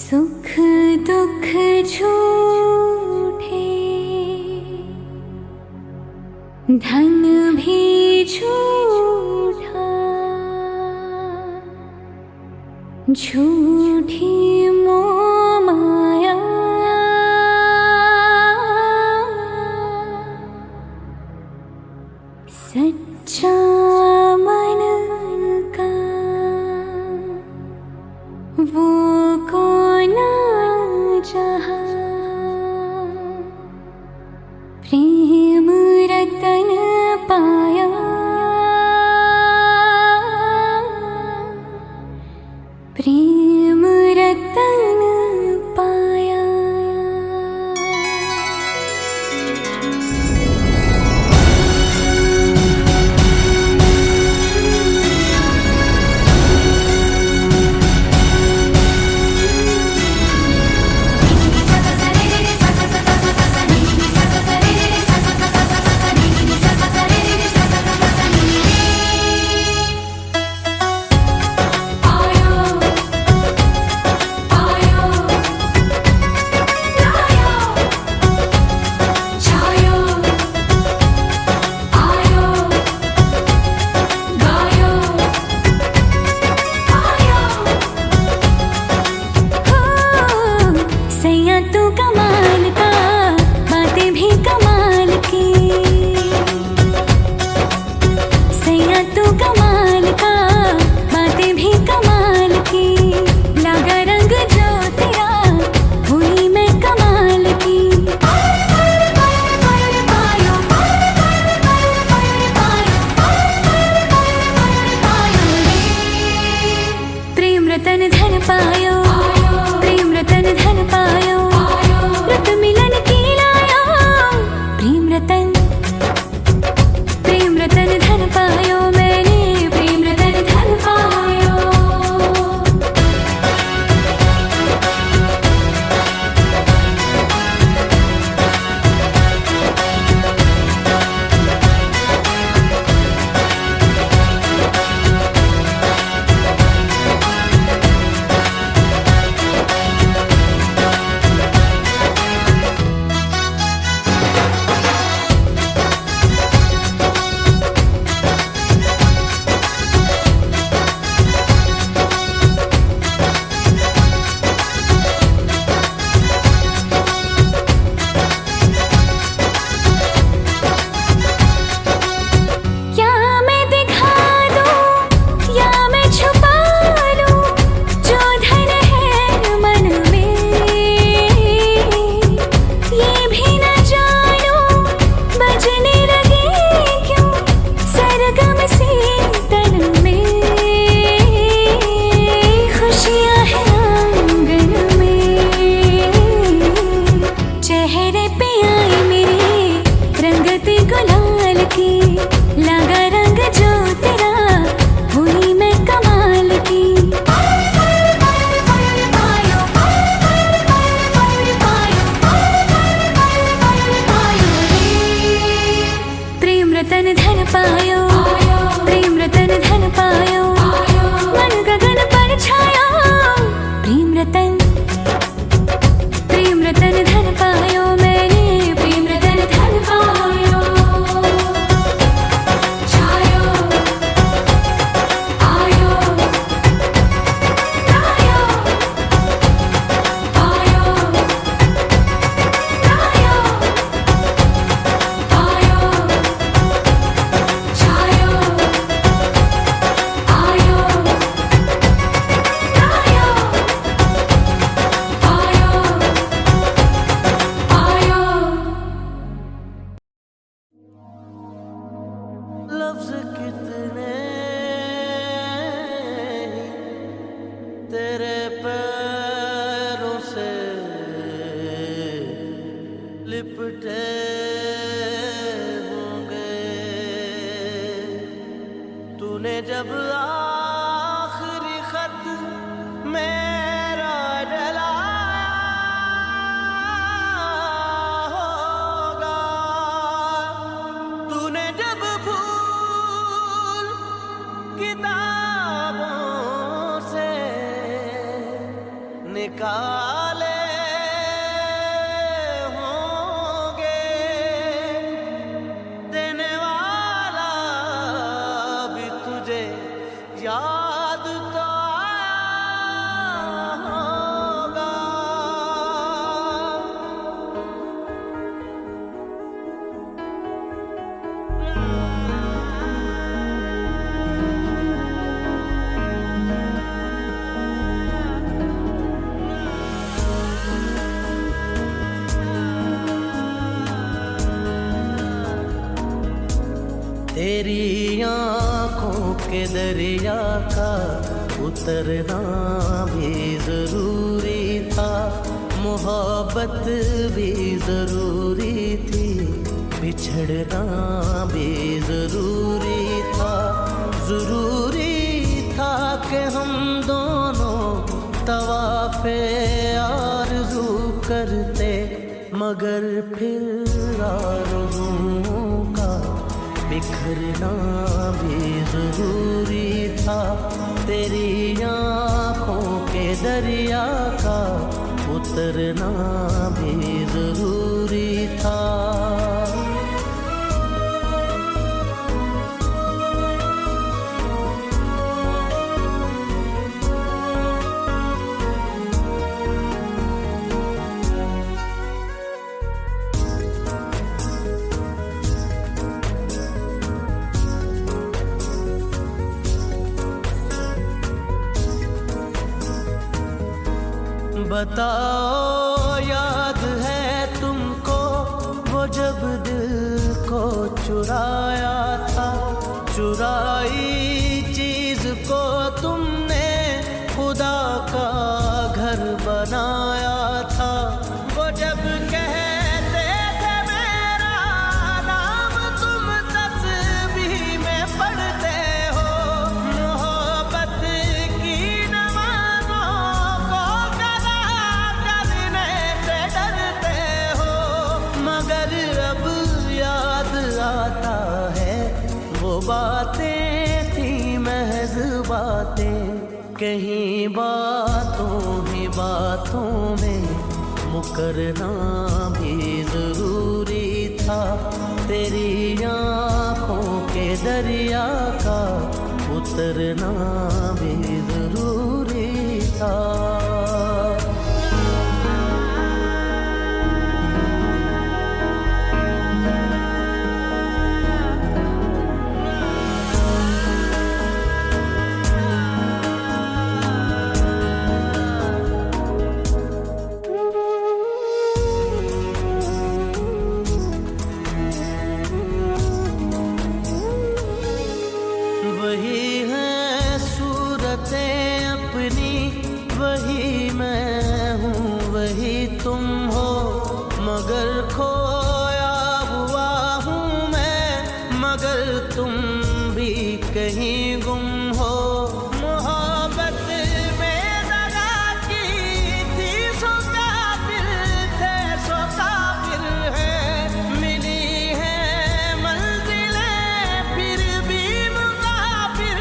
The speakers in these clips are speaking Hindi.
सुख दुख झूठे, धन भी झूठा, झूठी मोह माया, सच्चा मन का वो कौन जहाँ, प्रेम रतन पाया, प्रेम रतन पाया। निकाले होंगे, देने वाला भी तुझे याद तो आया होगा। तेरी आँखों के दरिया का उतरना भी जरूरी था, मोहब्बत भी जरूरी थी, बिछड़ना भी जरूरी था। जरूरी था कि हम दोनों तवाफ़े आरज़ू करते, मगर फिर आरज़ुओं का बिखरना भी जरूरी था। तेरी आँखों के दरिया का उतरना भी जरूरी था। बताओ याद है तुमको वो जब दिल को चुराया था, चुराई चीज को तुमने खुदा का घर बनाया था। वो जब कहते थे मेरा नाम तुम तस्बीह में पढ़ते हो, मोहब्बत की नमाज़ों को कदा करने से डरते हो, मगर अब याद आता है वो बातें थी महज बातें, कहीं बातों ही बातों में मुकरना भी जरूरी था। तेरी आँखों के दरिया का उतरना भी जरूरी था। वही है सूरतें अपनी, वही मैं हूँ वही तुम हो, मगर खोया हुआ हूँ मैं, मगर तुम भी कहीं गुम हो। मोहब्बत में दगा की थी सो काफिर थे, सो काफिर है, मिली है मंजिलें फिर भी मुसाफिर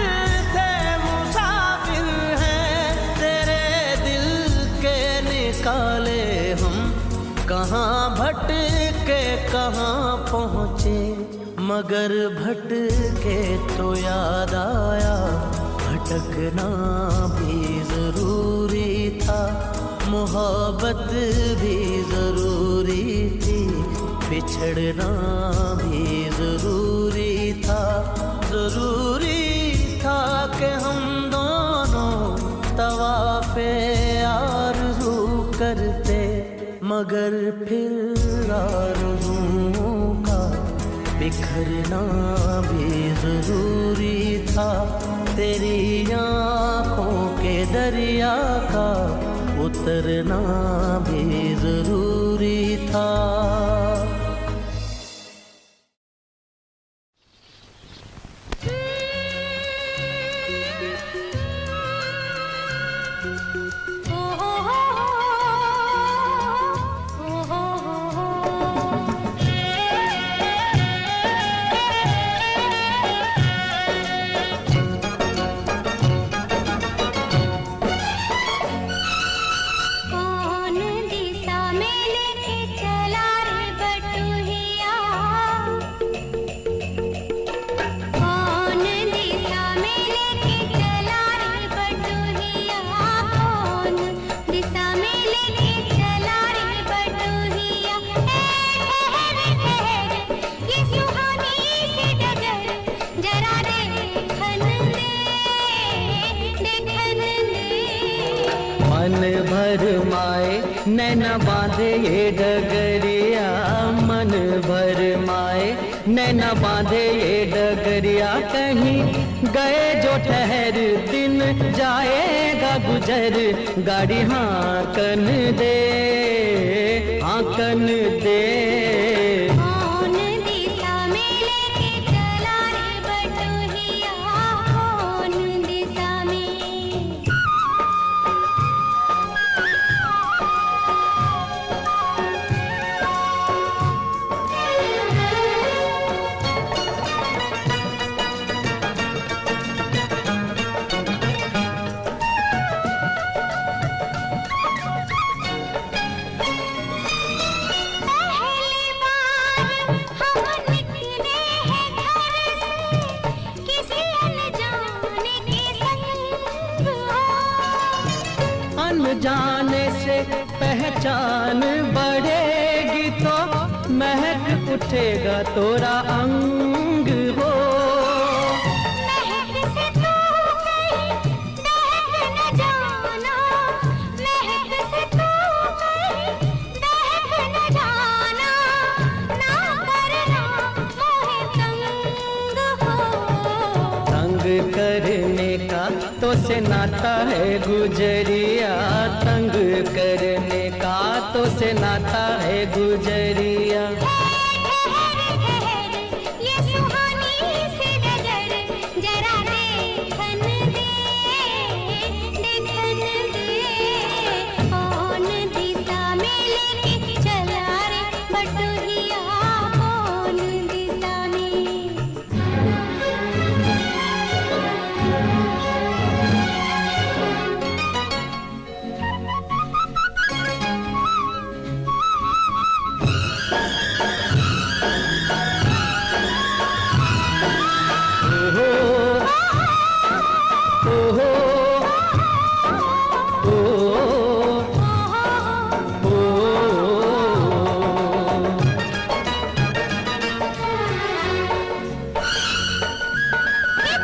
थे, मुसाफिर हैं। तेरे दिल के निकाले हम कहाँ भटके कहाँ पहुँचे, मगर भटके तो याद आया भटकना भी जरूरी था। मोहब्बत भी जरूरी थी, बिछड़ना भी जरूरी था। जरूरी था कि हम दोनों तवाफ़े आरज़ू करते, मगर फिर आरज़ुओं का बिखरना भी जरूरी था। तेरी आँखों के दरिया का उतरना भी जरूरी था। मन भर माए नैना बांधे ये डगरिया, मन भर माए नैना बांधे ये डगरिया। कहीं गए जो ठहर दिन जाएगा गुजर, गाड़ी हाँकन दे हाँकन दे। कौन दिशा में लेके चला रे बटोहिया, कौन दिशा में। पहली बार हम निकले हैं घर से, किसी अनजाने के संग हो। अनजाने से पहचान बढ़ेगी तो महक उठेगा तोरा अंग हो। महक से तू कहीं दहक न जाना, महक से तू कहीं दहक न जाना, ना करना मोहे तंग हो। तंग करने का तो से नाता है गुजरिया, तंग करने का तो से नाता है गुजरिया। ठहर ठहर ये सुहानी सी नजर, जरा देखन दे देखन दे। कौन दिशा में लेके चला रे बटोहिया, कौन दिशा में। ओहो ओहो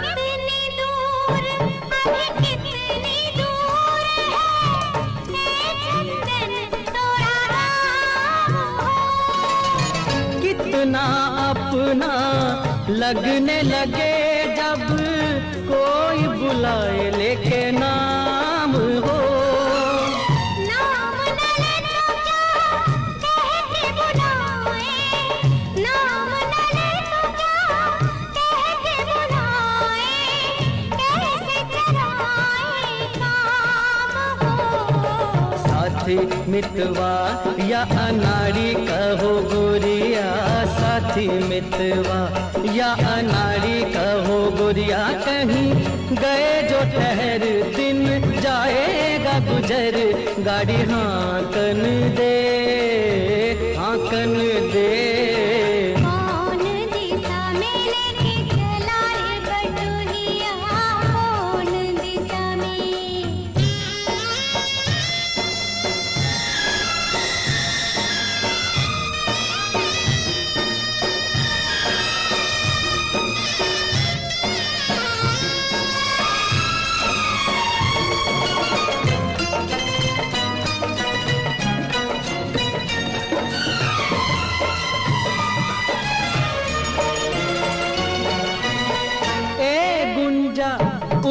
कितनी दूर अभी कितनी दूर है चंदन तोरा राम हो। कितना अपना लगने लगे जब कोई बुलाए लेके नाम हो। नाम न ले तो क्या कह के बुलाए, नाम न ले तो क्या कह के बुलाए, कैसे चलाए काम हो। साथी मितवा या अनाड़ी कहो गोरिया, साथी मितवा या अनाड़ी कहो गोरिया। कहीं गए जो ठहर दिन जाएगा गुजर, गाड़ी हाँकन दे हाँकन दे। कौन दिशा में लेके चला रे बटोहिया, कौन दिशा में।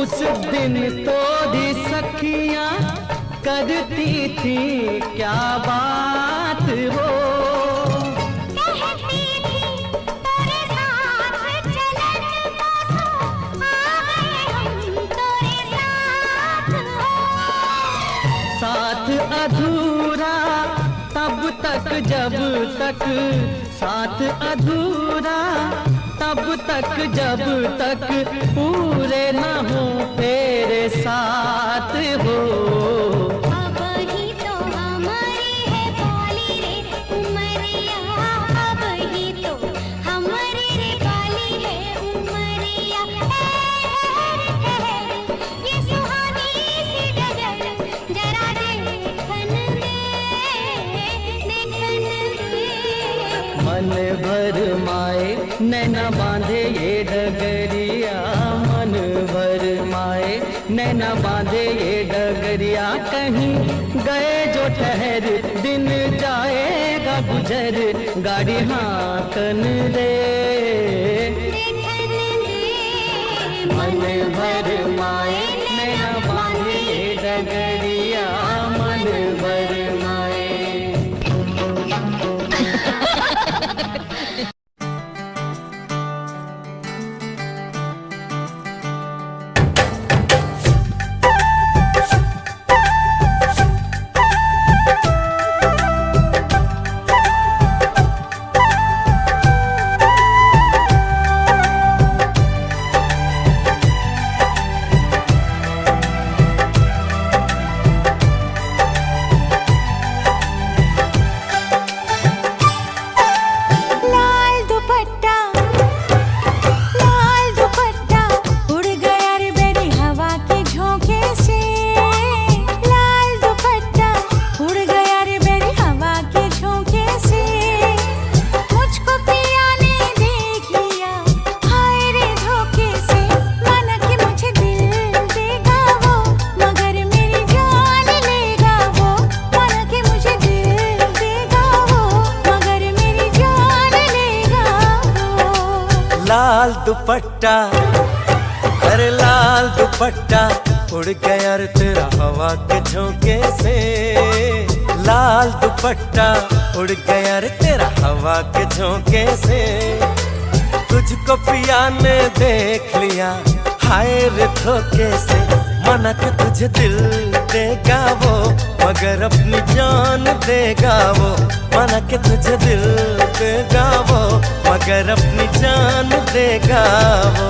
उस दिन तो दी सखियां करती थी क्या बात हो। कहती थी तेरे साथ चलन पासों, आ गए हम तेरे साथ हो। साथ अधूरा तब तक जब तक, साथ अधूरा तब तक जब तक पूरे न हो तेरे साथ हो। अब ही तो हमारी है बाली रे उमरिया, अब ही तो हमारी रे बाली है उमरिया। ठहर ठहर ये सुहानी सी डगर, जरा देखन दे देखन दे। मन भर माए नैना बांधे ये डगरिया, मन भर माए नैना बांधे ये डगरिया, कहीं गए जो ठहर, दिन जाएगा गुजर, गाड़ी हाकन दे, मन भर माए, नैना बांधे ये डगरिया, मन भर माए। लाल दुपट्टा, अरे लाल दुपट्टा उड़ गया रे तेरा हवा के झोंके से। लाल दुपट्टा उड़ गया रे तेरा हवा के झोंके से। तुझको पिया ने देख लिया हाय रे धोखे से। मना के तुझे दिल देगा वो मगर अपनी जान देगा वो। मना के तुझे दिल देगा वो मगर अपनी जान देगा वो।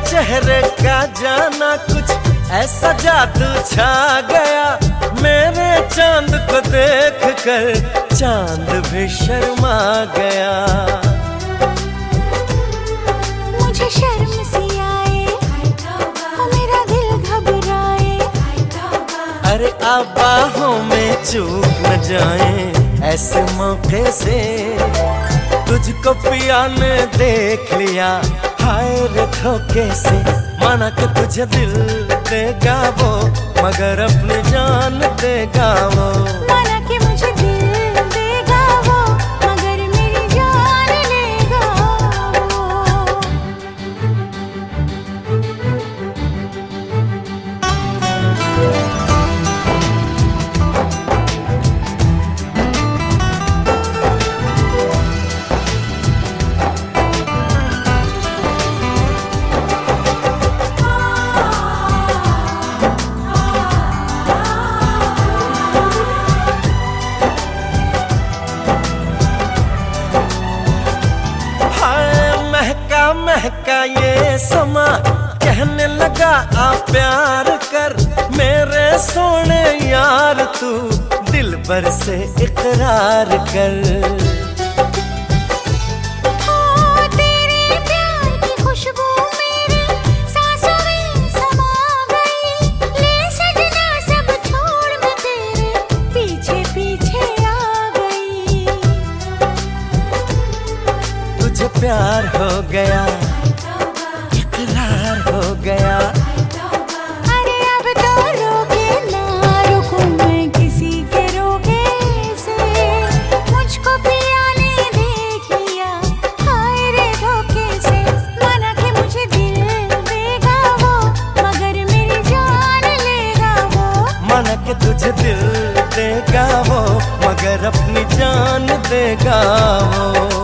चेहरे का जाना कुछ ऐसा जादू छा गया। मेरे चांद को देख कर चांद भी शर्मा गया। मुझे शर्म सी आए और मेरा दिल घबराए। अरे अब बाहों में चूक न जाए ऐसे मौके से। तुझको पिया ने देख लिया हाय रे धोखे से। माना कि तुझे दिल देगा वो मगर अपनी जान देगा वो। माना कि मुझे दिल देगा वो मगर मेरी जान लेगा वो। महका ये समा कहने लगा आ प्यार कर। मेरे सोने यार तू दिल भर से इकरार कर। तेरे प्यार की खुशबू मेरी सांसों में समा गई। ले सजना सब छोड़ मैं तेरे पीछे पीछे आ गई। तुझे प्यार हो गया इकरार हो गया। अरे अब तो रोके ना रुकूं मैं किसी के रोके से। मुझको पिया ने देख लिया हाय रे धोखे से। माना कि मुझे दिल देगा वो मगर मेरी जान लेगा वो। माना कि तुझे दिल देगा वो मगर अपनी जान देगा वो।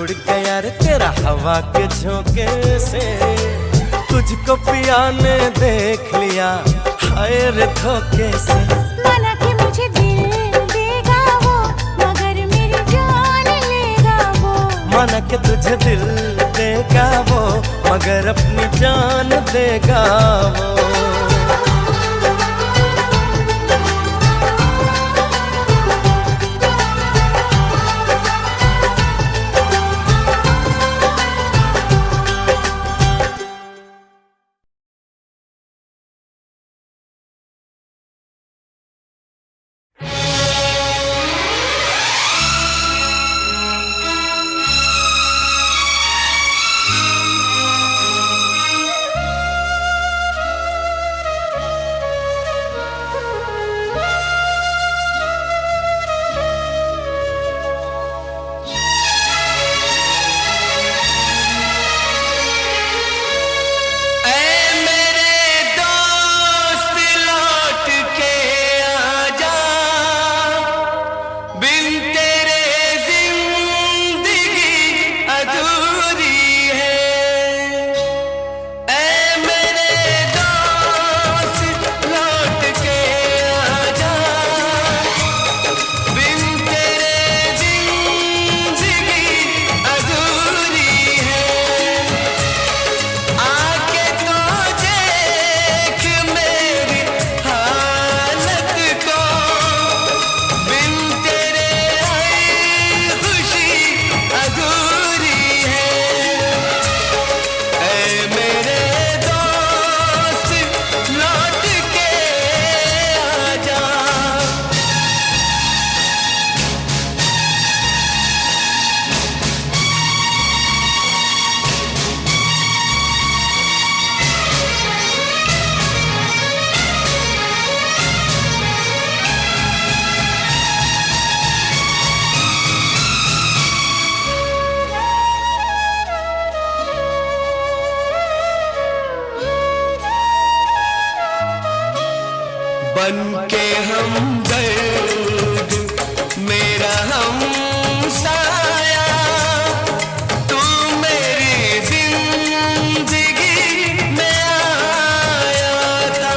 उड़ गया रे तेरा हवा के झोंके से। तुझको पिया ने देख लिया हाय रे धोखे से। माना कि मुझे दिल देगा वो, मगर मेरी जान लेगा वो। माना कि तुझे दिल देगा वो, मगर अपनी जान देगा वो। बनके हमदर्द मेरा हमसाया, तू मेरी जिंदगी में आया था।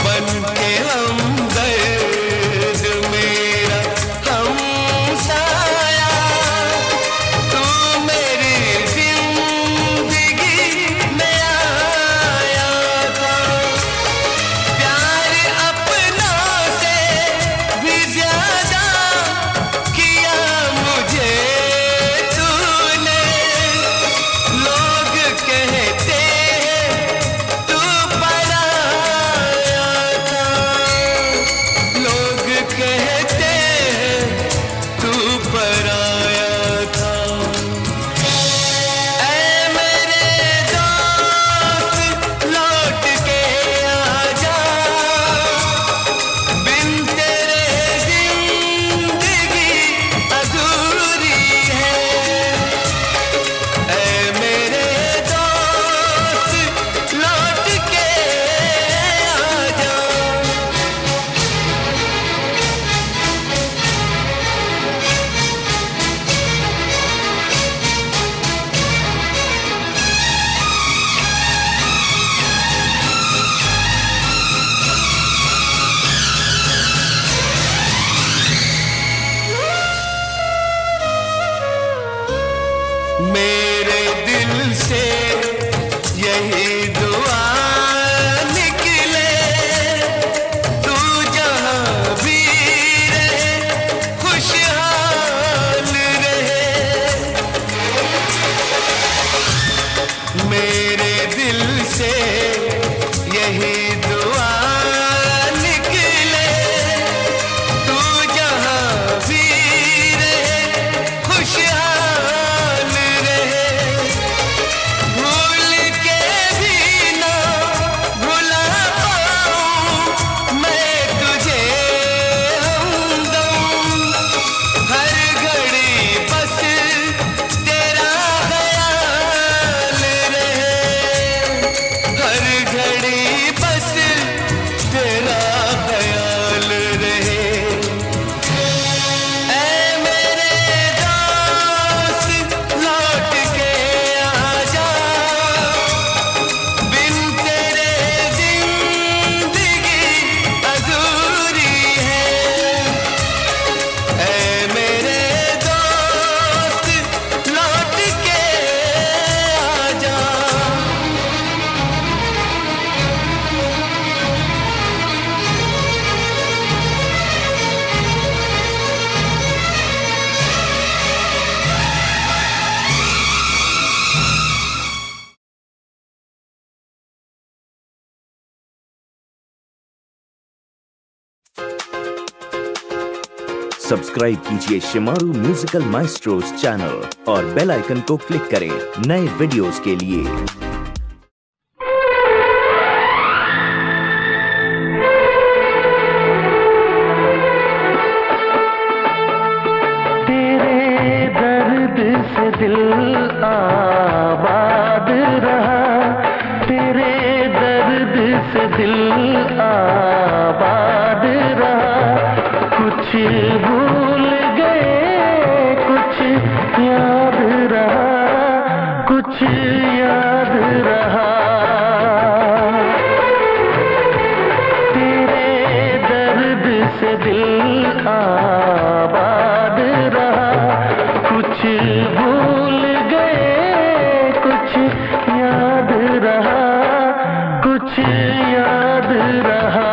बनके हमदर्द मेरा हमसाया, तू मेरी जिंदगी में आया था। प्यार अपना से भी ज्यादा किया मुझे तूने। लोग कहते हैं तू पराया था, लोग कहते हैं तू पराया था। ऐ मेरे दोस्त लौट के आजा, बिन तेरे जिंदगी अधूरी है। ऐ मेरे दोस्त लौट के आजा। मेरे दिल से यही दुआ निकले, तू जहाँ भी रहे खुशहाल रहे। मेरे दिल से यही दुआ निकले, तू जहाँ भी रहे खुशहाल रहे। सब्सक्राइब कीजिए शिमारू म्यूजिकल माइस्ट्रोस चैनल और बेल आइकन को क्लिक करें नए वीडियोस के लिए। तेरे दर्द से दिल आबाद रहा, तेरे दर्द से दिल आबाद रहा। कुछ भूल गए कुछ याद रहा, कुछ याद रहा। तेरे दर्द से दिल आबाद रहा, कुछ भूल गए कुछ याद रहा, कुछ याद रहा।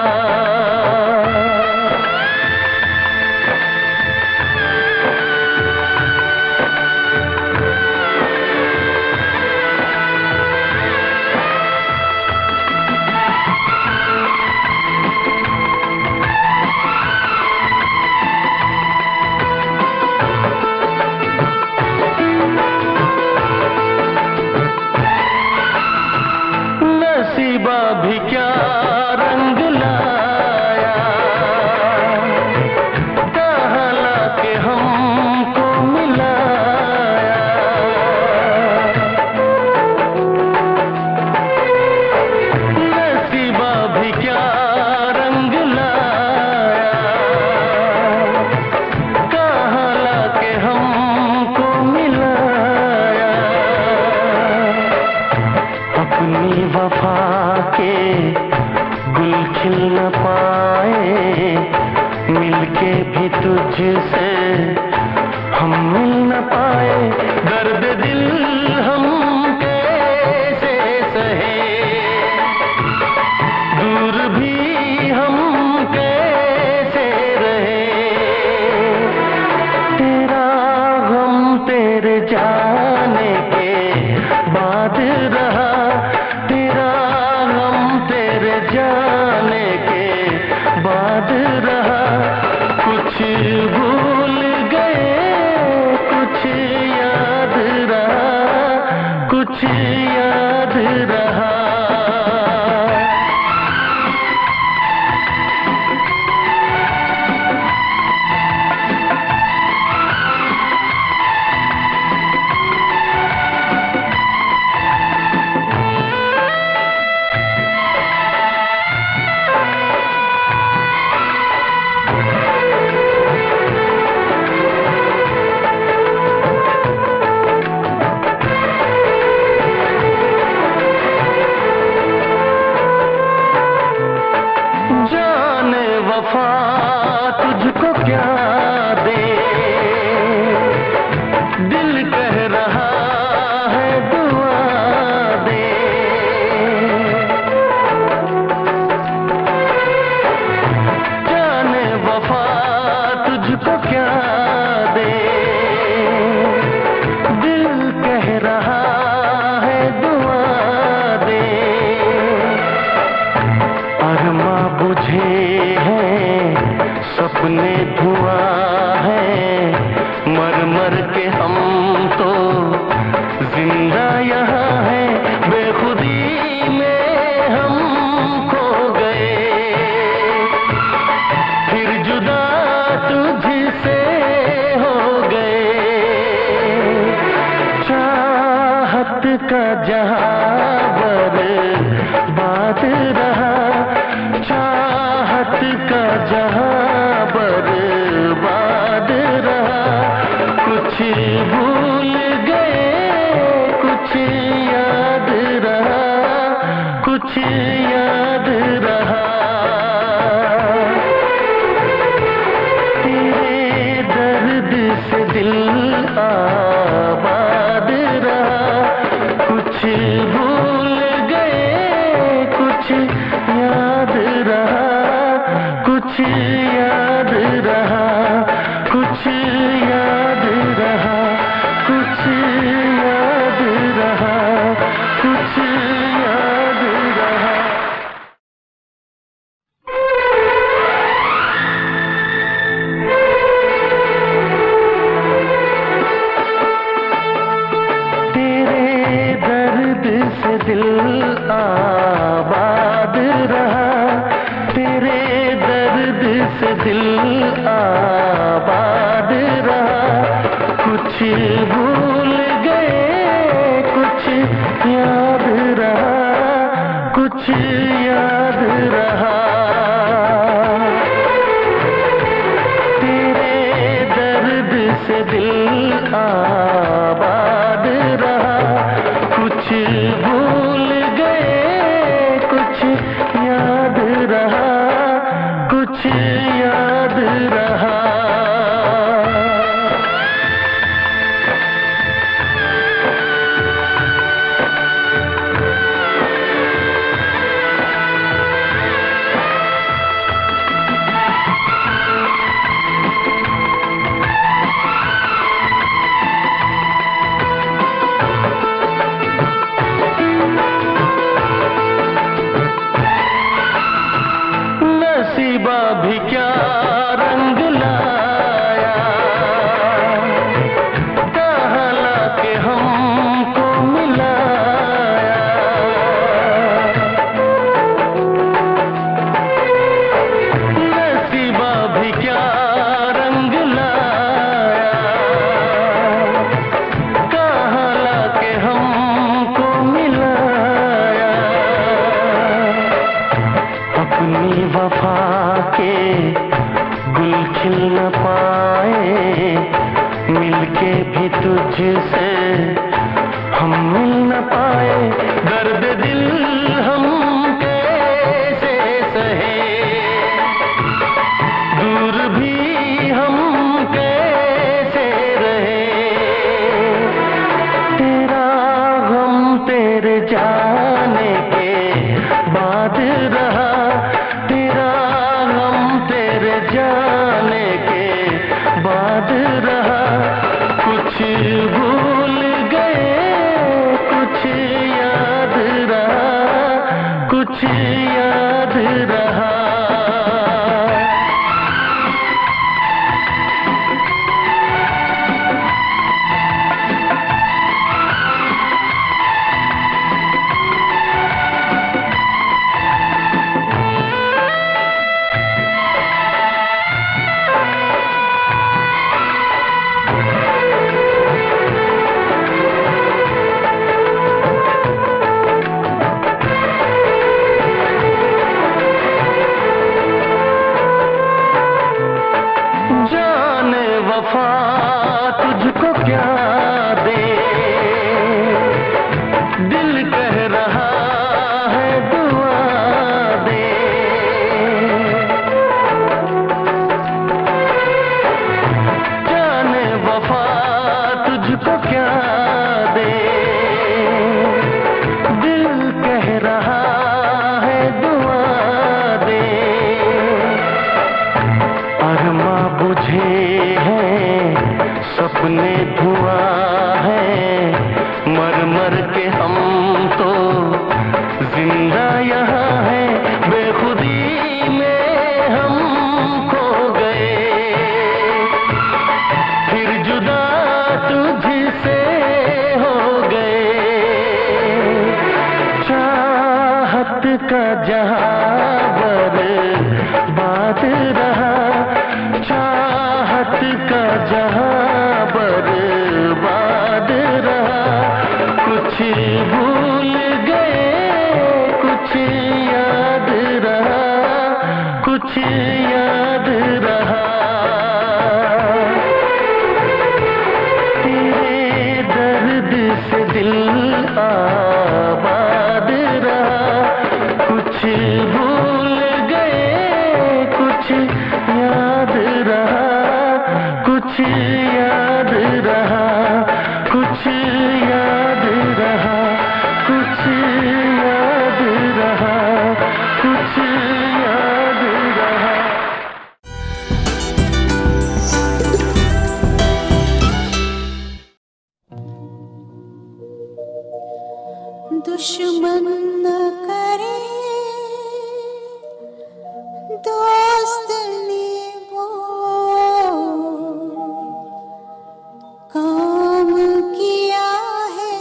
नसीबा भी क्या रंग लाया, कहाँ लाके हमको मिलाया। नसीबा भी क्या रंग लाया, कहाँ लाके हमको मिलाया। अपनी वफा के गुल खिल न पाए, मिलके भी तुझसे हम मिल न पाए। दर्द दिल हम कैसे सहे, दूर भी हम कैसे रहे। तेरा गम तेरे जाने के बाद रहा, तेरा गम तेरे जाने के बाद रहा। कुछ भूल गए कुछ याद रहा, कुछ याद रहा। जाने वफा तुझको क्या दे, दिल कह रहा है दुआ दे। जाने वफा तुझको क्या दे, दिल कह रहा है दुआ दे। अरमा बुझे हैं सपने धुआं है, मर मर के हम तो जिंदा यहाँ हैं। बेखुदी में हम खो गए, फिर जुदा तुझसे हो गए। चाहत का जहां बर्बाद रहा, चाहत का जहां बर्बाद रहा। कुछ भूल गए कुछ याद रहा, कुछ याद रहा। तेरे दर्द से दिल आबाद रहा, कुछ भूल गए कुछ याद रहा, कुछ याद रहा, कुछ याद रहा, कुछ भूल गए कुछ याद रहा कुछ याद रहा तेरे दर्द से दिल आबाद रहा कुछ भूल गए कुछ याद रहा कुछ याद रहा नसीबा भी क्या रंग लाया कहाँ लाके हमको मिलाया नसीबा भी क्या रंग लाया कहाँ लाके हमको मिलाया अपनी वफा के गुल खिल न पाए मिलके भी तुझसे हम मिल न पाए दर्द दिल हम कैसे सहे दूर भी हम कैसे रहे तेरा गम तेरे जाने के बाद रहा तेरा गम तेरे जाने के बाद रहा कुछ भूल गए कुछ याद रहा कुछ याद रहा जाने वफा तुझको क्या दे दिल कह रहा है दुआ दे जाने वफा तुझको क्या दे दिल कह रहा है दुआ दे अरमा बुझे हैं सपने धुआं है मर मर के हम तो जिंदा यहाँ है बेखुदी में हम खो गए फिर जुदा तुझसे हो गए चाहत का जहां बर्बाद रहा चाहत का जहां बर्बाद रहा कुछ भूल गए कुछ याद रहा कुछ याद रहा तेरे दर्द से दिल आबाद रहा कुछ भूल गए कुछ याद रहा कुछ याद रहा कुछ याद रहा कुछ याद रहा कुछ याद रहा दुश्मन न करे दोस्त ने वो काम किया है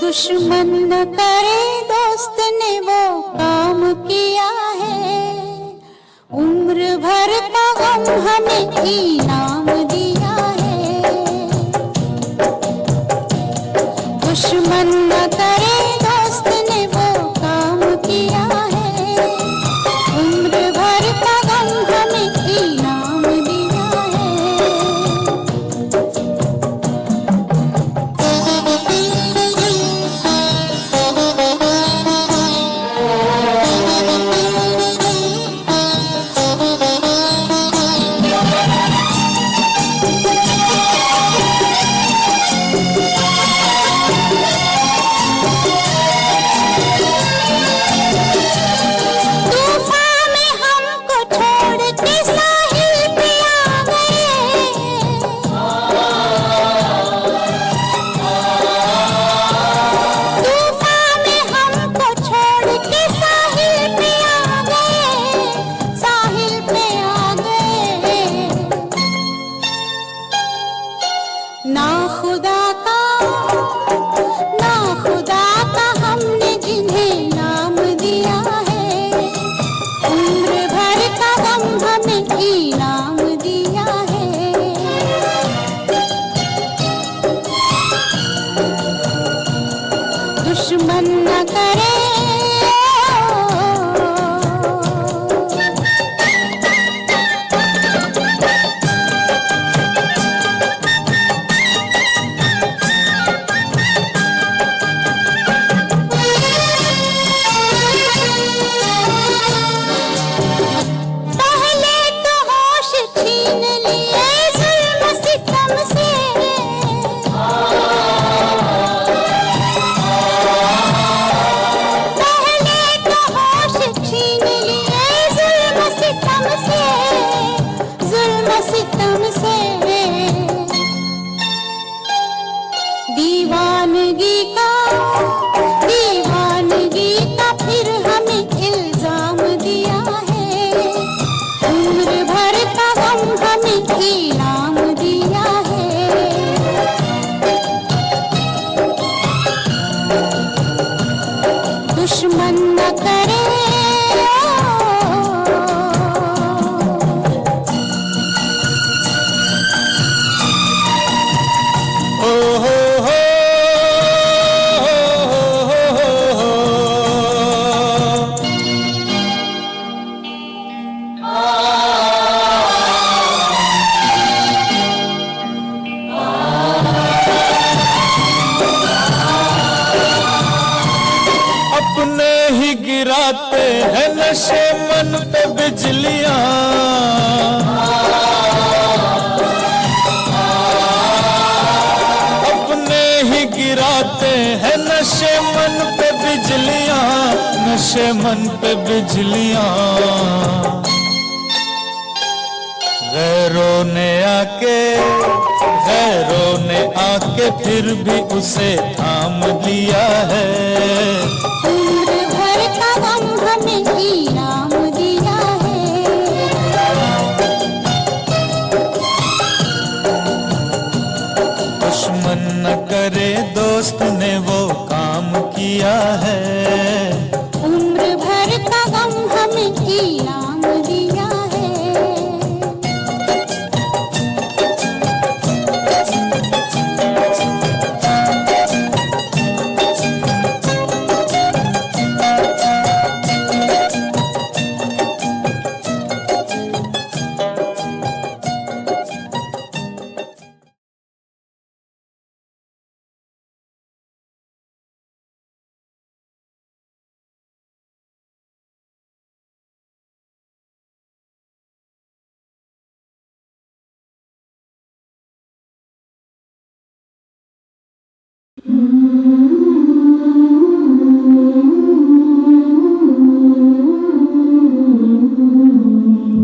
दुश्मन न करे दोस्त ने वो काम किया है हमें इनाम दिया है। दुश्मन न करे दोस्त ने वो काम किया है। उम्र भर का गम हमें इनाम दिया है। तूफान में हमको छोड़ के साहिल पे आ गए। तूफान में हमको छोड़ के साहिल पे आ गए। साहिल पे आ गए। ना खुदा का हमने जिन्हें नाम दिया है। उम्र भर का गम हमें इनाम दिया है। दुश्मन न करे पहले तो होश छीन लिए जुल्म सितम से। पहले तो होश छीन लिए जुल्म सितम से। जुल्म सितम से दीवानगी का फिर हमें इल्जाम दिया है। उम्र भर का गम हमें इनाम दिया है। दुश्मन न करे ओ हो अपने ही गिराते हैं नशे मन पे बिजलियां। अपने ही गिराते हैं नशे मन पे बिजलियां। नशे मन पे बिजलियां। गैरों ने आके फिर भी उसे थाम लिया है। उम्र भर का गम हमें इनाम दिया है। दुश्मन न करे दोस्त ने वो काम किया है। उम्र भर का गम हमें इनाम दिया है।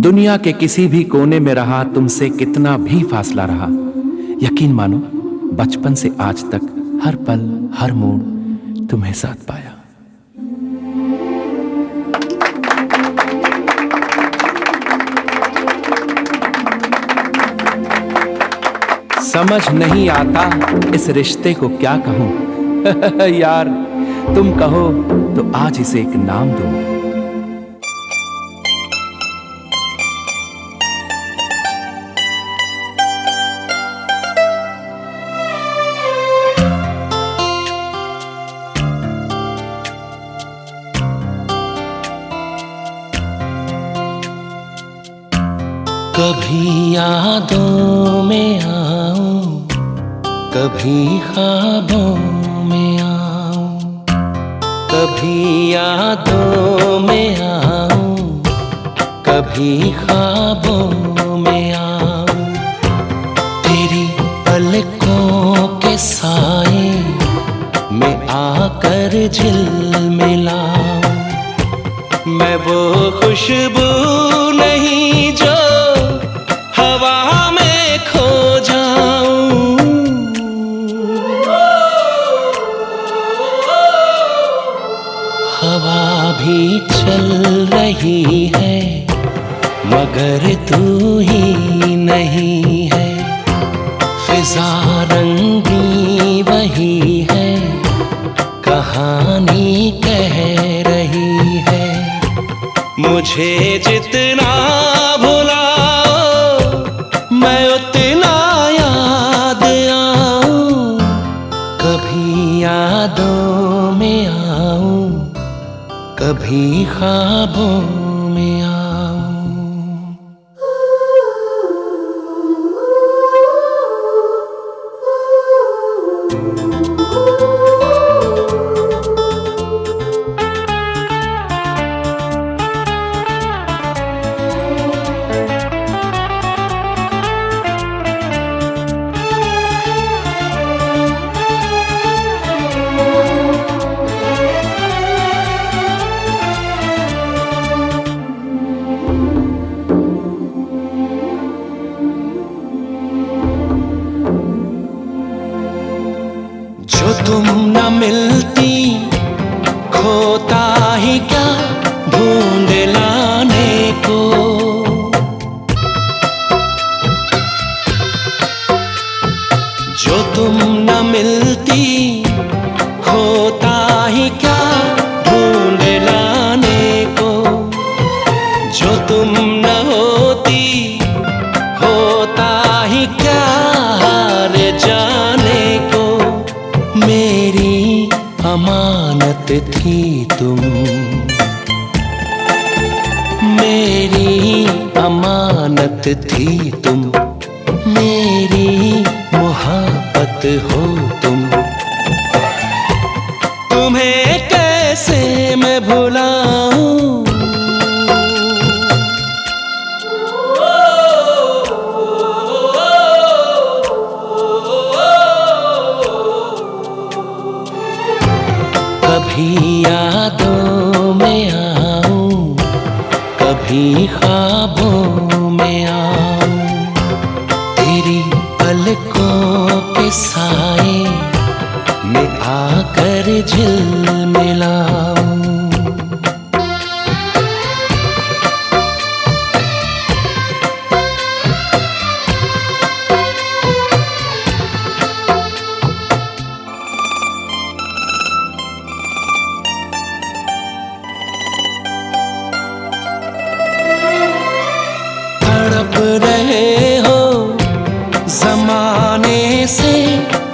दुनिया के किसी भी कोने में रहा, तुमसे कितना भी फासला रहा, यकीन मानो बचपन से आज तक हर पल हर मोड़ तुम्हें साथ पाया। समझ नहीं आता इस रिश्ते को क्या कहूं यार तुम कहो तो आज इसे एक नाम दूं। कभी यादों में आऊं, कभी ख्वाबों में आऊं, कभी यादों में आऊं, कभी ख्वाबों में आऊं। तेरी पलकों के साए में आकर झिलमिलाऊं। मैं वो खुशबू नहीं जो हवा में खो जाऊं। हवा भी चल रही है मगर तू ही नहीं है। फिजा रंगी वही है, कहानी कह रही है। मुझे जितना भुलाओ मैं उतना याद आऊं। कभी यादों में आऊं, कभी ख्वाबों में आऊं। जो तुम न मिलती खोता ही क्या ढूंढ लाने को। जो तुम न मिलती खोता ही क्या ढूंढ लाने को। जो तुम न होती होता ही क्या हार जाने को। मेरी अमानत थी तुम, मेरी अमानत थी तुम, मेरी मोहब्बत हो तुम। तुम्हें कैसे मैं भुलाऊं। कभी यादों में आऊं, कभी ख्वाबों में आऊं। तेरी पलकों के साए में आकर झिलमिलाऊं। तड़प रहे हो जमाने से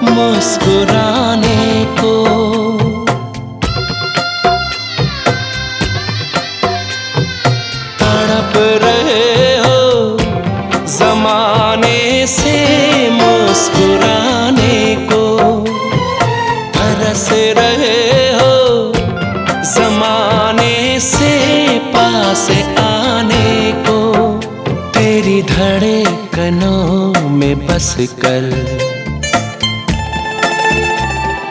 मुस्कुराने को। तड़प रहे हो जमाने से मुस्कुराने को। तरस रहे हो जमाने से पास आने को। तेरी धड़कनों में बस कर,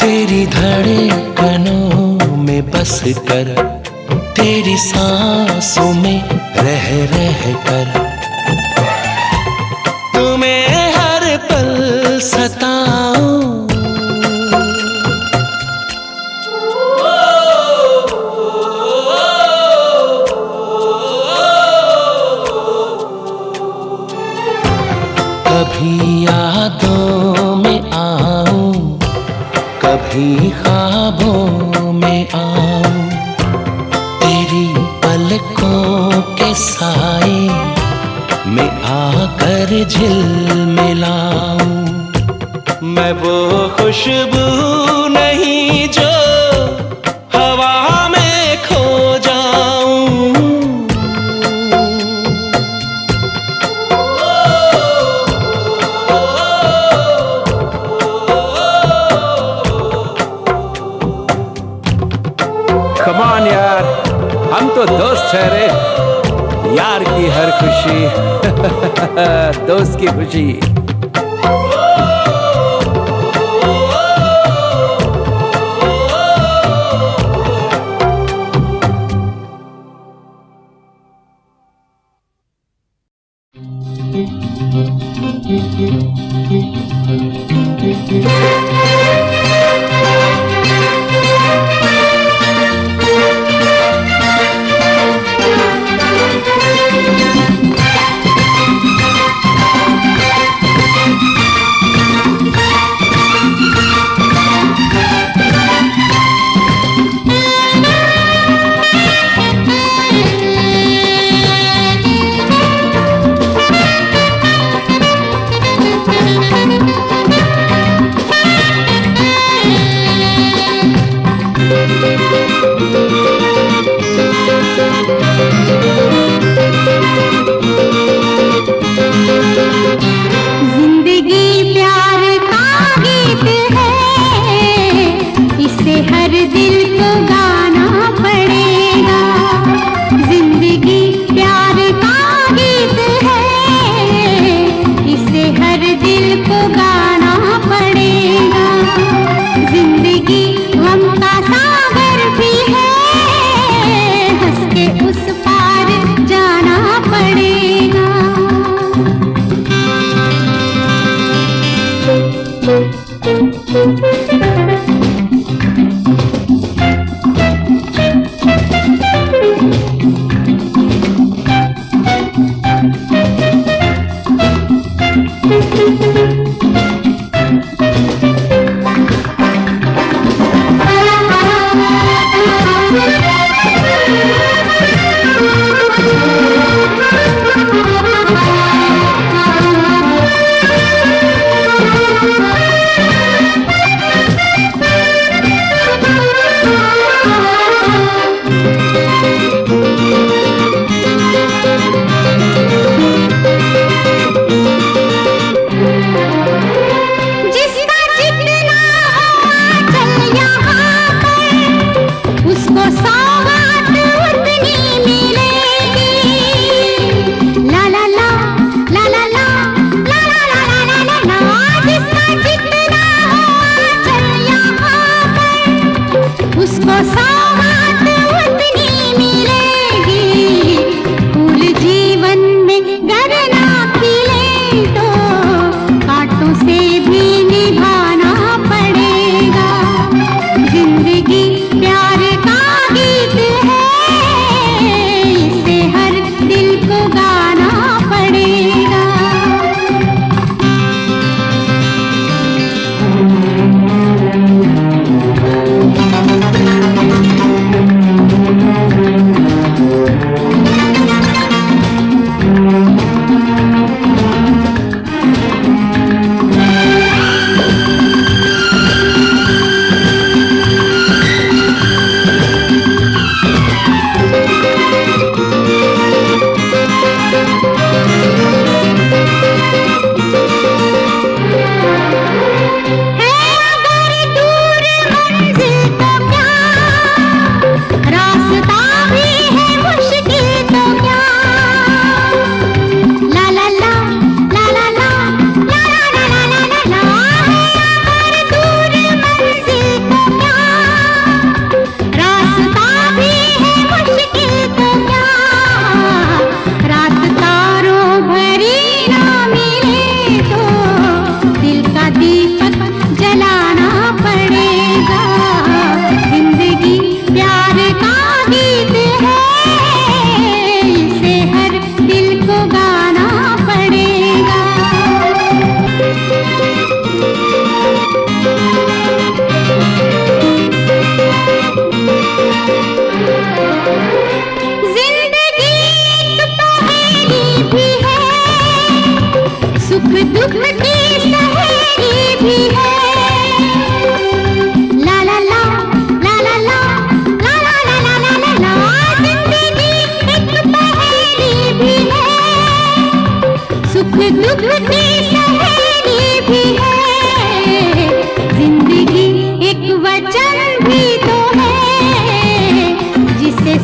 तेरी धड़कनों में बस कर, तेरी सांसों में रह रह कर। तुम्हें हर पल सताऊं। कभी यादों में आऊं, कभी ख्वाबों में आऊं। तेरी पलकों के साए में आकर झिलमिलाऊं। मैं वो खुशबू नहीं जो हवा में खो जाऊं। यार की हर खुशी दोस्त की खुशी।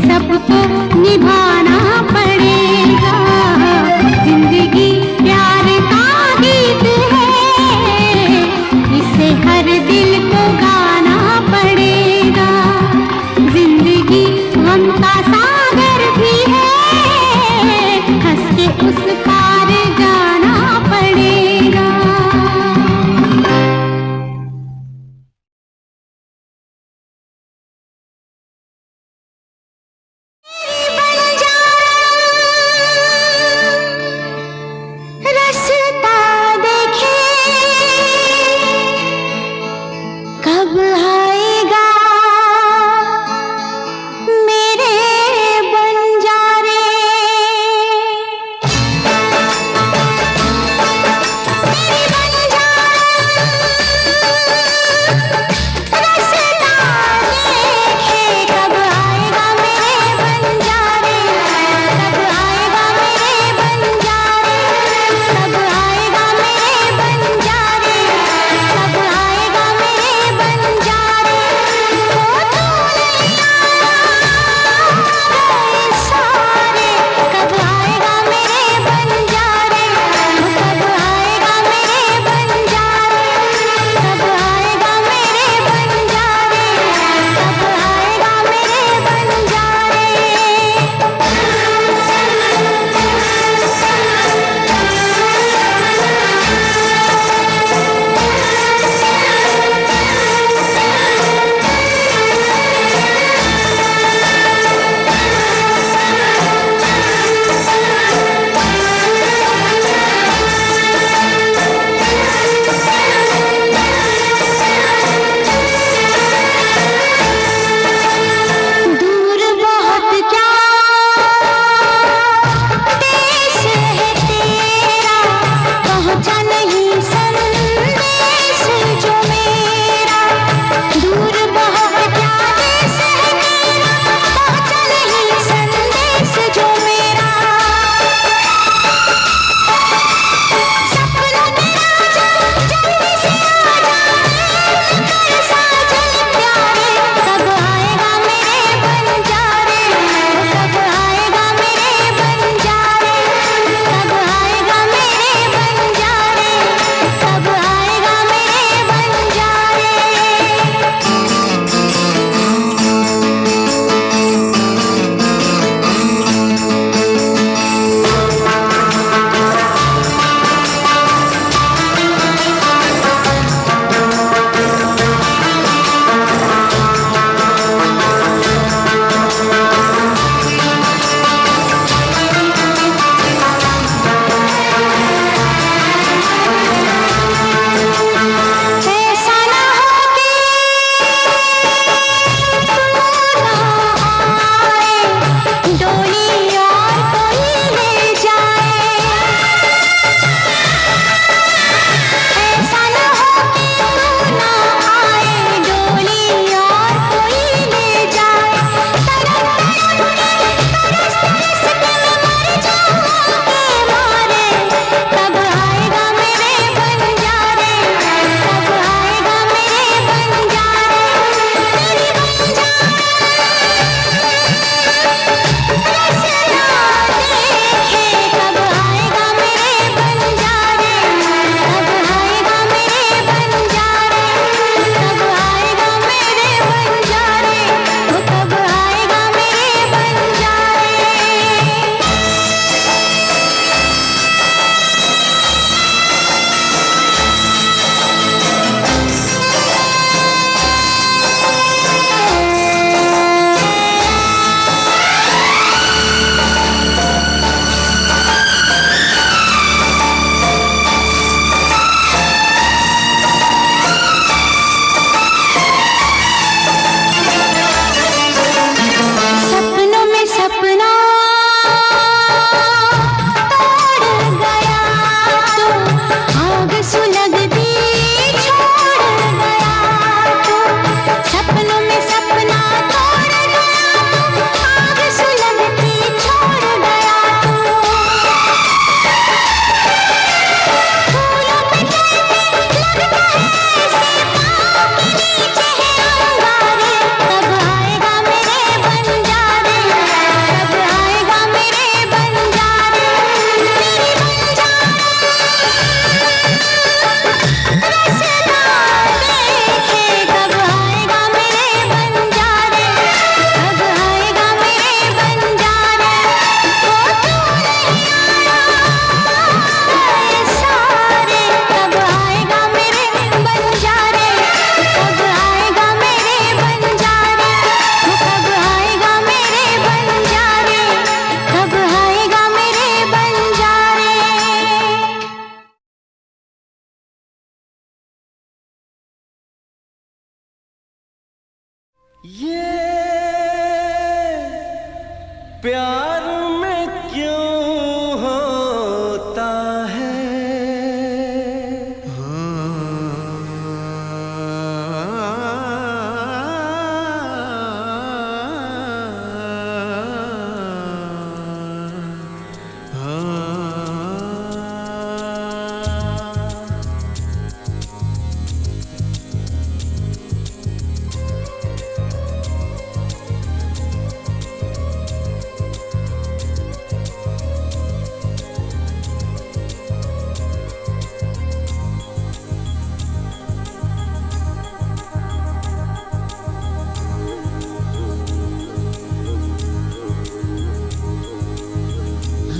सबको निभाना पड़ेगा।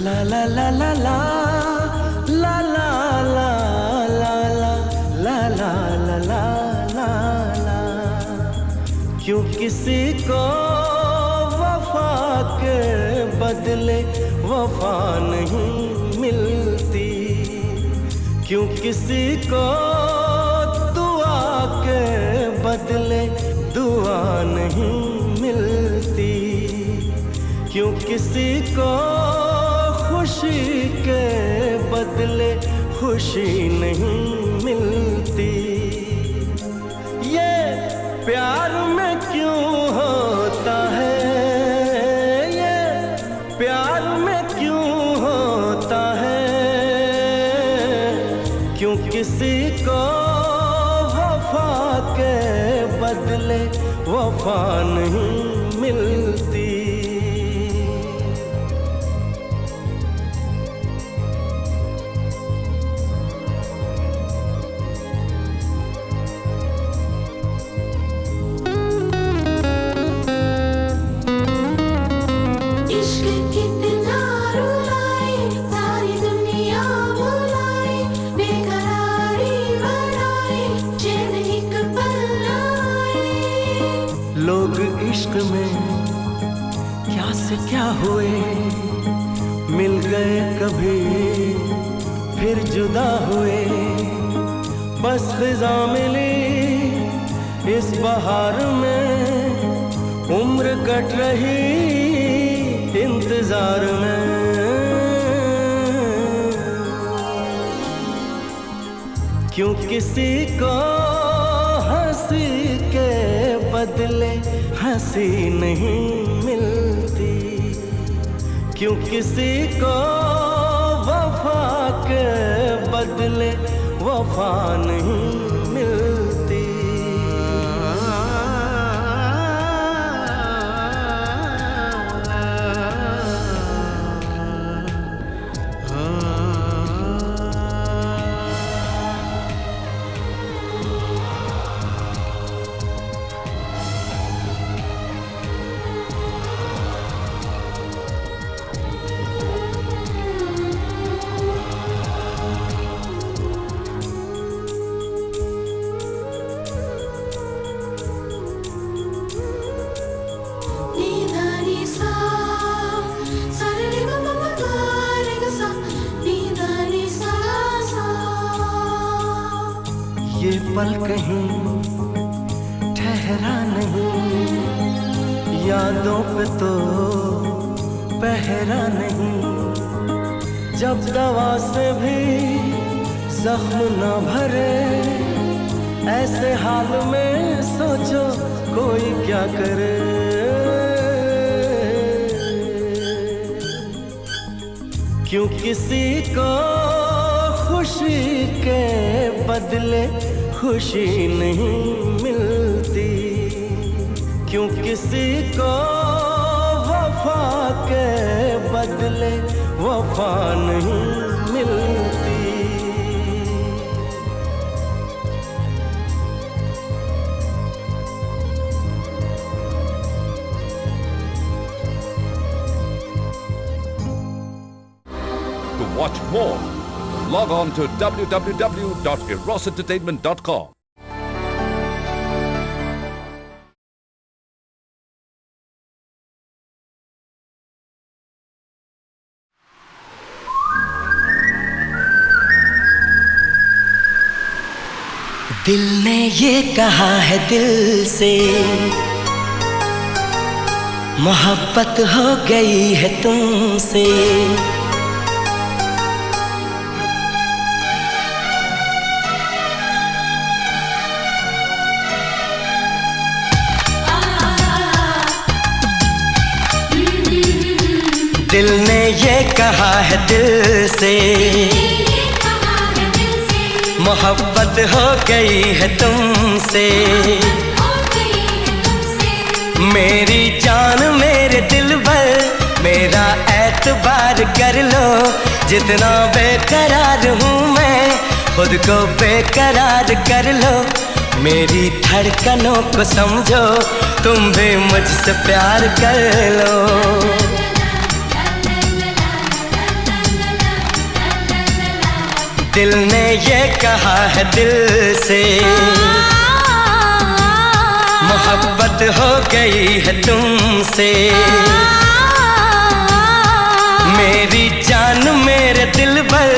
ला ला ला ला ला ला ला ला ला ला ला ला ला ला ला। क्यों किसी को वफा के बदले वफा नहीं मिलती, क्यों किसी को दुआ के बदले दुआ नहीं मिलती, क्यों किसी को खुशी के बदले खुशी नहीं मिलती। ये प्यार में क्यों होता है, ये प्यार में क्यों होता है, क्यों किसी को वफा के बदले वफा नहीं मिलती। लोग इश्क में क्या से क्या हुए, मिल गए कभी फिर जुदा हुए। बस खिज़ा मिली इस बहार में, उम्र कट रही इंतजार में। क्यों किसी को हंसी के बदले हंसी नहीं मिलती, क्यों किसी को वफा के बदले वफा नहीं मिलती। ये पल कहीं ठहरा नहीं, यादों पे तो पहरा नहीं। जब दवा से भी जख्म न भरे, ऐसे हाल में सोचो कोई क्या करे। क्यों किसी को खुशी के बदले खुशी नहीं मिलती, क्यों किसी को वफा के बदले वफा नहीं मिलती। To watch more, log on to www.erosentertainment.com. दिल ने ये कहा है दिल से, मोहब्बत हो गई है तुमसे। दिल ने ये कहा है दिल से, मोहब्बत हो गई है तुमसे। मेरी जान मेरे दिल भर, मेरा एतबार कर लो। जितना बेकरार हूँ मैं, खुद को बेकरार कर लो। मेरी धड़कनों को समझो, तुम भी मुझसे प्यार कर लो। दिल ने ये कहा है दिल से, मोहब्बत हो गई है तुमसे। मेरी जान मेरे दिल भर,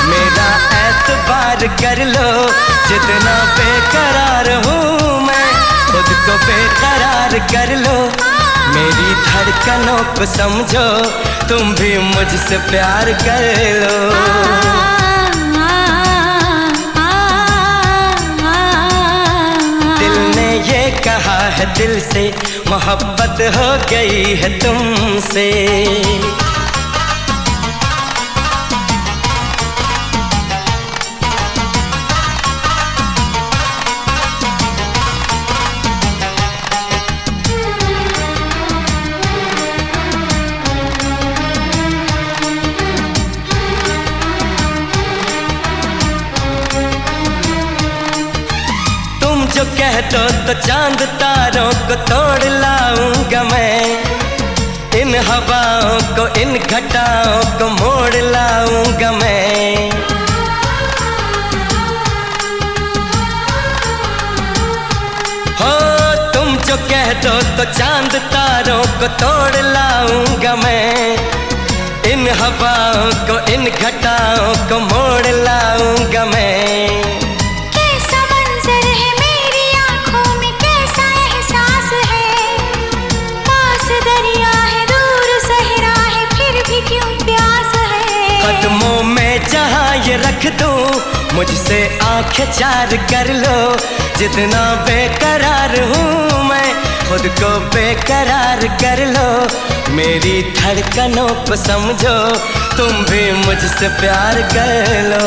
मेरा एतबार कर लो। जितना बेकरार हूँ मैं, खुद को बेकरार कर लो। मेरी धड़कनों को समझो, तुम भी मुझसे प्यार कर लो। दिल ने ये कहा है दिल से, मोहब्बत हो गई है तुमसे। जो कह दो तो चांद तारों को तोड़ लाऊंगा मैं, इन हवाओं को इन घटाओं को मोड़ लाऊंगा मैं। हो तुम जो कह दो तो चांद तारों को तोड़ लाऊंगा मैं, इन हवाओं को इन घटाओं को मोड़ लाऊंगा मैं। कदमों में जहाँ ये रख दूँ, मुझसे आंखें चार कर लो। जितना बेकरार हूँ मैं, खुद को बेकरार कर लो। मेरी धड़कनों को समझो, तुम भी मुझसे प्यार कर लो।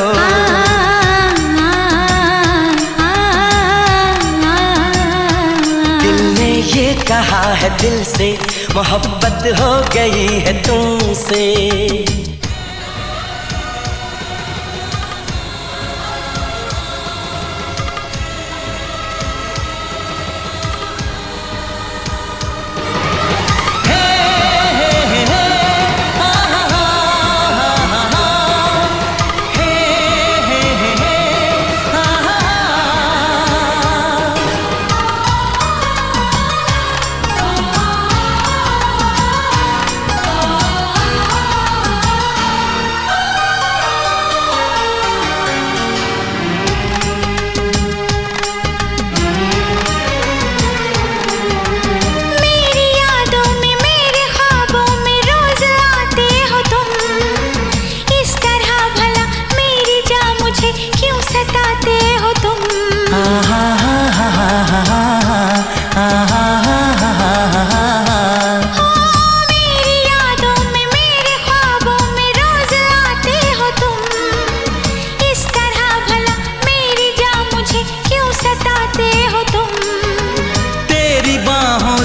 दिल ने ये कहा है दिल से, मोहब्बत हो गई है तुमसे।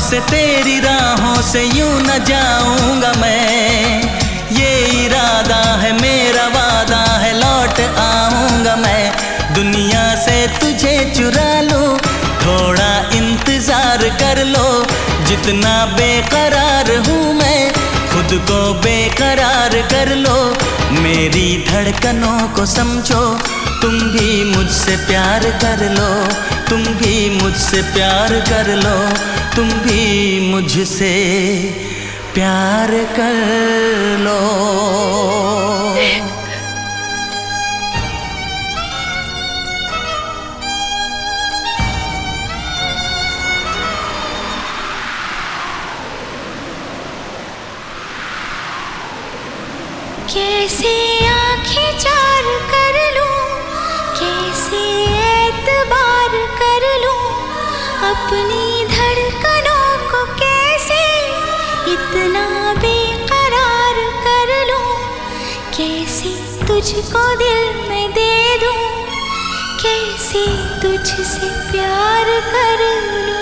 से तेरी राहों से यूं न जाऊंगा मैं, ये इरादा है मेरा वादा है लौट आऊंगा मैं। दुनिया से तुझे चुरा लो, थोड़ा इंतजार कर लो। जितना बेकरार हूँ मैं, खुद को बेकरार कर लो। मेरी धड़कनों को समझो, तुम भी मुझसे प्यार कर लो। तुम भी मुझसे प्यार कर लो, तुम भी मुझसे प्यार कर लो। कैसे आँखें चार कर लूं, कैसे एतबार कर लूं, अपनी धड़कनों को कैसे इतना बेकरार कर लूं। कैसे तुझको दिल में दे दूं, कैसे तुझसे प्यार कर लूं।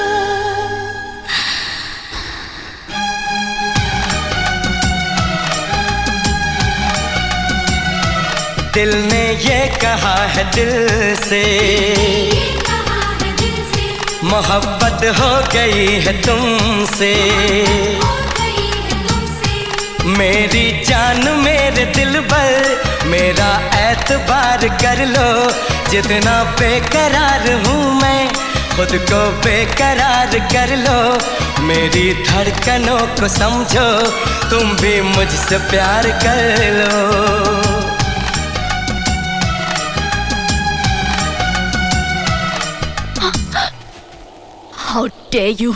दिल ने ये कहा है दिल से, मोहब्बत हो गई है तुमसे। मेरी जान मेरे दिल पर, मेरा एतबार कर लो, जितना बेकरार हूँ मैं खुद को बेकरार कर लो। मेरी धड़कनों को समझो, तुम भी मुझसे प्यार कर लो। How dare you!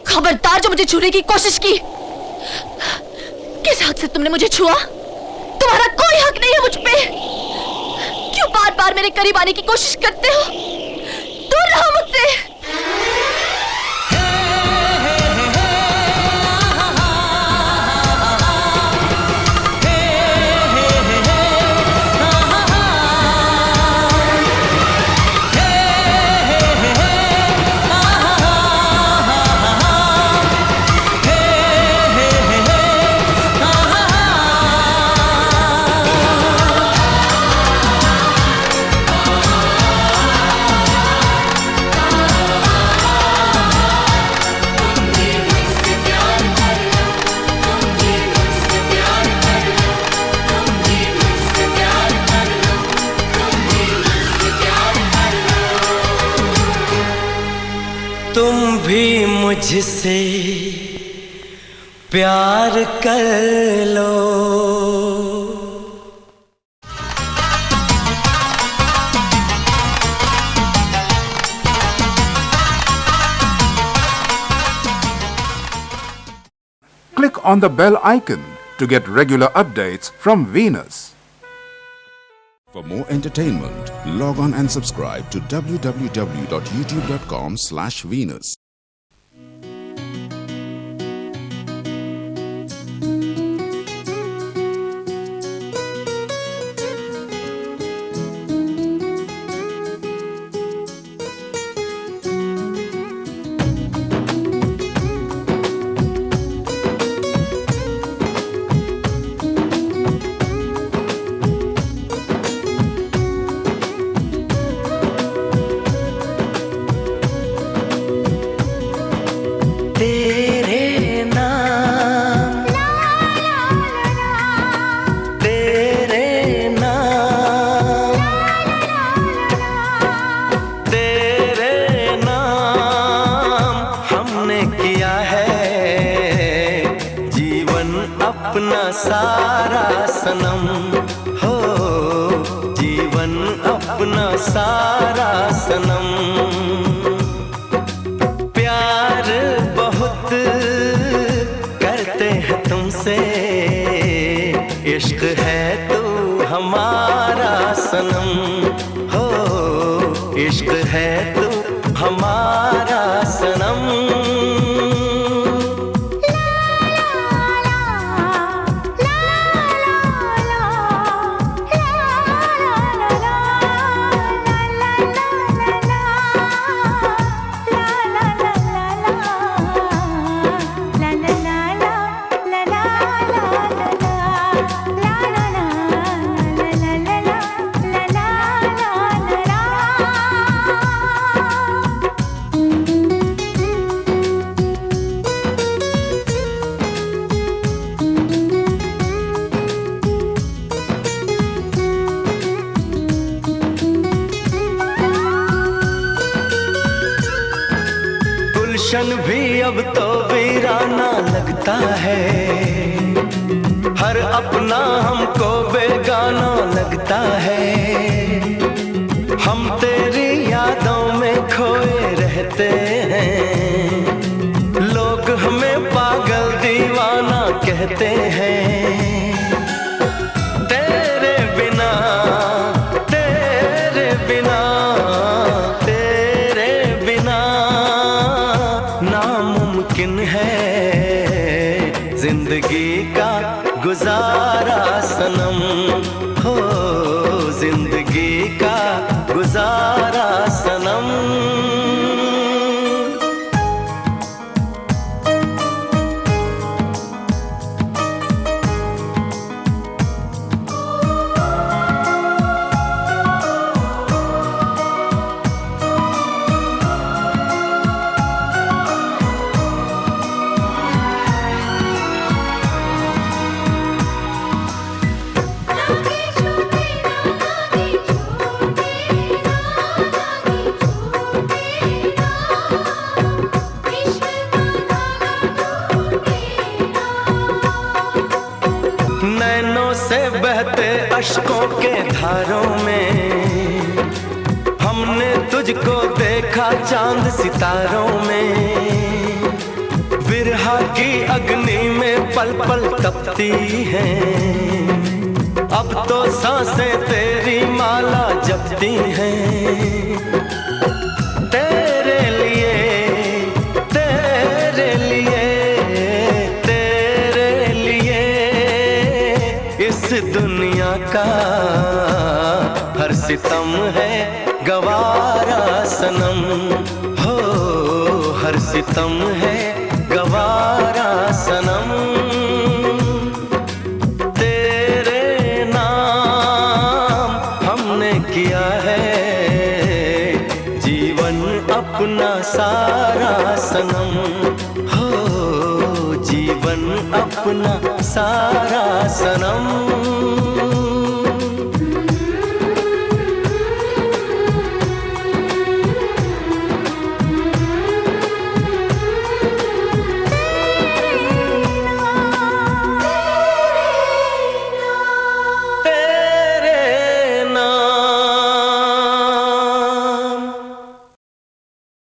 खबरदार जो मुझे छूने की कोशिश की। किस हक से तुमने मुझे छुआ? तुम्हारा कोई हक नहीं है मुझ पे। क्यों बार बार मेरे करीब आने की कोशिश करते हो? दूर रहो मुझसे। तुम भी मुझसे प्यार कर लो। Click on the bell icon to get regular updates from Venus. For more entertainment, log on and subscribe to www.youtube.com/Venus. अपना सारा सनम हो, जीवन अपना सारा सनम। प्यार बहुत करते हैं तुमसे, इश्क है तू हमारा सनम हो, इश्क है तू हमारा सनम। गुलशन भी अब तो वीराना लगता है, हर अपना हमको बेगाना लगता है। हम तेरी यादों में खोए रहते हैं, लोग हमें पागल दीवाना कहते हैं। तेरे बिना तेरे बिना तेरे बिना नामुमकिन है जिंदगी का गुजारा सनम हो, जिंदगी का गुजारा सनम। से बहते अश्कों के धारों में हमने तुझको देखा चांद सितारों में। विरहा की अग्नि में पल पल तपती हैं, अब तो सांसें तेरी माला जपती हैं। तेरे लिए तेरे लिए तेरे लिए इस दुनिया का हर सितम है गवारा सनम। हो हर सितम है गवारा सनम। तेरे नाम हमने किया है जीवन अपना सारा सनम। हो जीवन अपना सारा सनम।